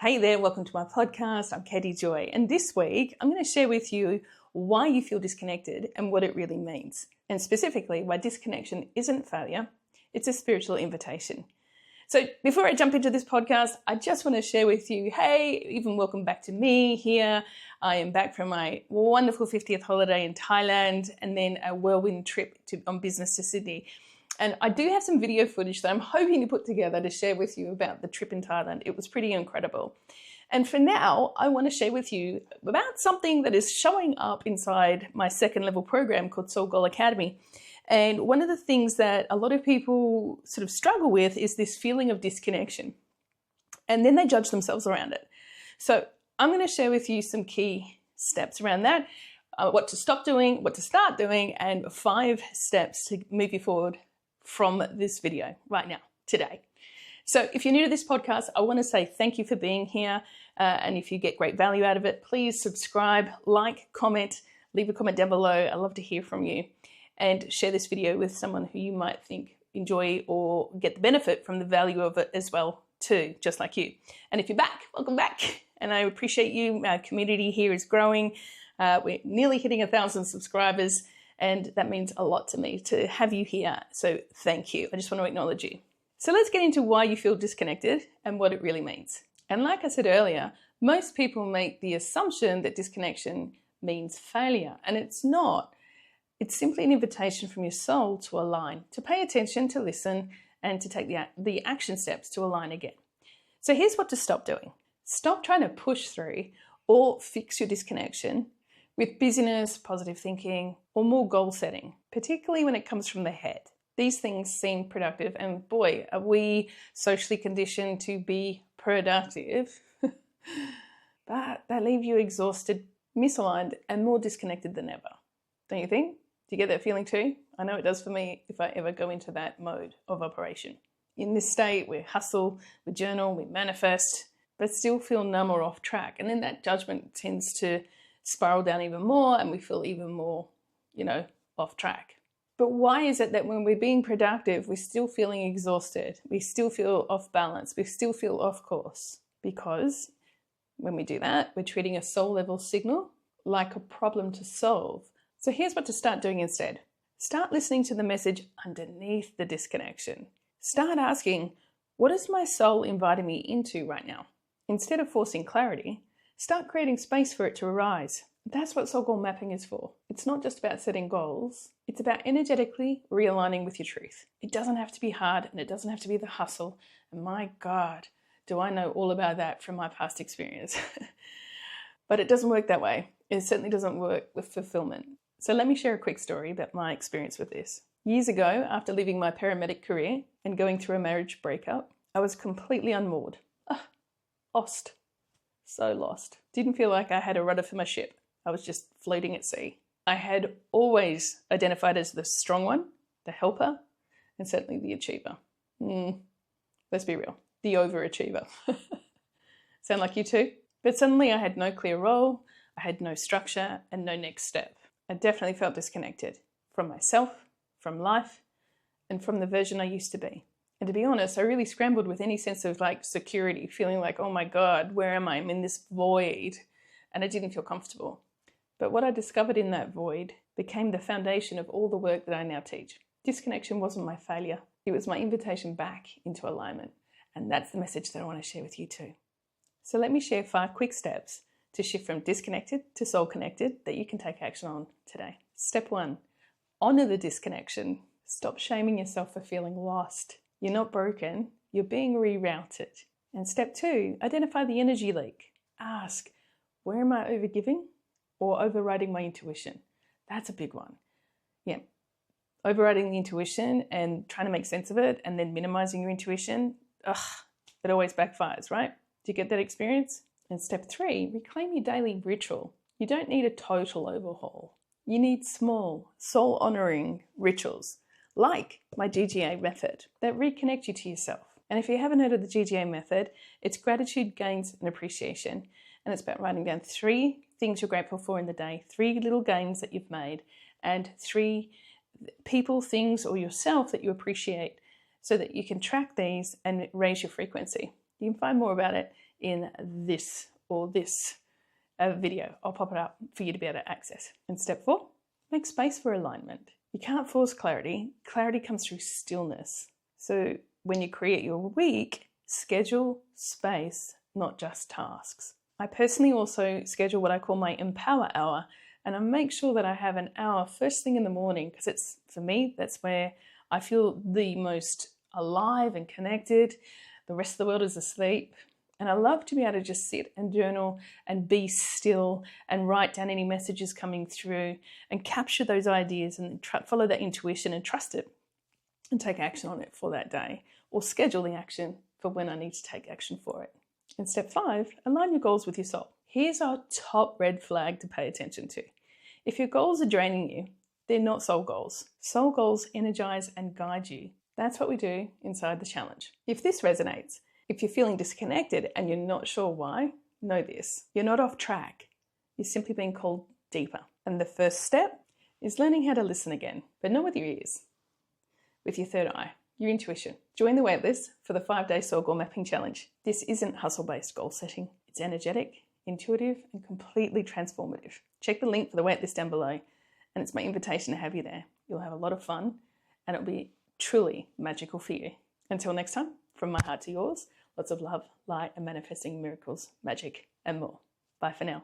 Hey there, welcome to my podcast. I'm Katie Joy, and this week I'm going to share with you why you feel disconnected and what it really means, and specifically why disconnection isn't failure, it's a spiritual invitation. So before I jump into this podcast, I just want to share with you, hey, even welcome back to me here. I am back from my wonderful 50th holiday in Thailand and then a whirlwind trip on business to Sydney. And I do have some video footage that I'm hoping to put together to share with you about the trip in Thailand. It was pretty incredible. And for now, I want to share with you about something that is showing up inside my second level program called Soul Goal Academy. And one of the things that a lot of people sort of struggle with is this feeling of disconnection. And then they judge themselves around it. So I'm going to share with you some key steps around that, what to stop doing, what to start doing, and 5 steps to move you forward from this video right now, today. So if you're new to this podcast, I want to say thank you for being here. And if you get great value out of it, please subscribe, like, comment, leave a comment down below. I love to hear from you. And share this video with someone who you might think enjoy or get the benefit from the value of it as well too, just like you. And if you're back, welcome back. And I appreciate you. Our community here is growing. We're nearly hitting 1,000 subscribers. And that means a lot to me to have you here. So thank you. I just want to acknowledge you. So let's get into why you feel disconnected and what it really means. And like I said earlier, most people make the assumption that disconnection means failure. And it's not. It's simply an invitation from your soul to align, to pay attention, to listen, and to take the action steps to align again. So here's what to stop doing. Stop trying to push through or fix your disconnection with busyness, positive thinking, or more goal setting, particularly when it comes from the head. These things seem productive, and boy, are we socially conditioned to be productive, but they leave you exhausted, misaligned, and more disconnected than ever. Don't you think? Do you get that feeling too? I know it does for me if I ever go into that mode of operation. In this state, we hustle, we journal, we manifest, but still feel numb or off track. And then that judgment tends to spiral down even more and we feel even more, off track. But why is it that when we're being productive, we're still feeling exhausted? We still feel off balance. We still feel off course? Because when we do that, we're treating a soul level signal like a problem to solve. So here's what to start doing instead. Start listening to the message underneath the disconnection. Start asking, what is my soul inviting me into right now? Instead of forcing clarity, start creating space for it to arise. That's what soul goal mapping is for. It's not just about setting goals. It's about energetically realigning with your truth. It doesn't have to be hard and it doesn't have to be the hustle. And my God, do I know all about that from my past experience. But it doesn't work that way. It certainly doesn't work with fulfillment. So let me share a quick story about my experience with this. Years ago, after leaving my paramedic career and going through a marriage breakup, I was completely unmoored. Lost. So lost. Didn't feel like I had a rudder for my ship. I was just floating at sea. I had always identified as the strong one, the helper, and certainly the achiever. Let's be real, the overachiever. Sound like you too? But suddenly I had no clear role, I had no structure, and no next step. I definitely felt disconnected from myself, from life, and from the version I used to be. And to be honest, I really scrambled with any sense of security, feeling like, oh my God, where am I? I'm in this void. And I didn't feel comfortable. But what I discovered in that void became the foundation of all the work that I now teach. Disconnection wasn't my failure. It was my invitation back into alignment. And that's the message that I want to share with you too. So let me share 5 quick steps to shift from disconnected to soul connected that you can take action on today. Step 1, honor the disconnection. Stop shaming yourself for feeling lost. You're not broken, you're being rerouted. And step 2, identify the energy leak. Ask, where am I overgiving or overriding my intuition? That's a big one. Yeah, overriding the intuition and trying to make sense of it and then minimizing your intuition, it always backfires, right? Do you get that experience? And step 3, reclaim your daily ritual. You don't need a total overhaul. You need small, soul-honoring rituals, like my GGA Method, that reconnect you to yourself. And if you haven't heard of the GGA Method, it's gratitude, gains, and appreciation. And it's about writing down 3 things you're grateful for in the day, 3 little gains that you've made, and 3 people, things, or yourself that you appreciate so that you can track these and raise your frequency. You can find more about it in this video. I'll pop it up for you to be able to access. And step 4, make space for alignment. You can't force clarity. Clarity comes through stillness. So when you create your week, schedule space, not just tasks. I personally also schedule what I call my empower hour, and I make sure that I have an hour first thing in the morning, because it's, for me, that's where I feel the most alive and connected. The rest of the world is asleep. And I love to be able to just sit and journal and be still and write down any messages coming through and capture those ideas and follow that intuition and trust it and take action on it for that day, or schedule the action for when I need to take action for it. And step 5, align your goals with your soul. Here's our top red flag to pay attention to. If your goals are draining you, they're not soul goals. Soul goals energize and guide you. That's what we do inside the challenge. If this resonates, if you're feeling disconnected and you're not sure why, know this. You're not off track. You're simply being called deeper. And the first step is learning how to listen again, but not with your ears, with your third eye, your intuition. Join the waitlist for the 5-day soul goal mapping challenge. This isn't hustle-based goal setting. It's energetic, intuitive, and completely transformative. Check the link for the waitlist down below, and it's my invitation to have you there. You'll have a lot of fun, and it'll be truly magical for you. Until next time, from my heart to yours, lots of love, light, and manifesting miracles, magic, and more. Bye for now.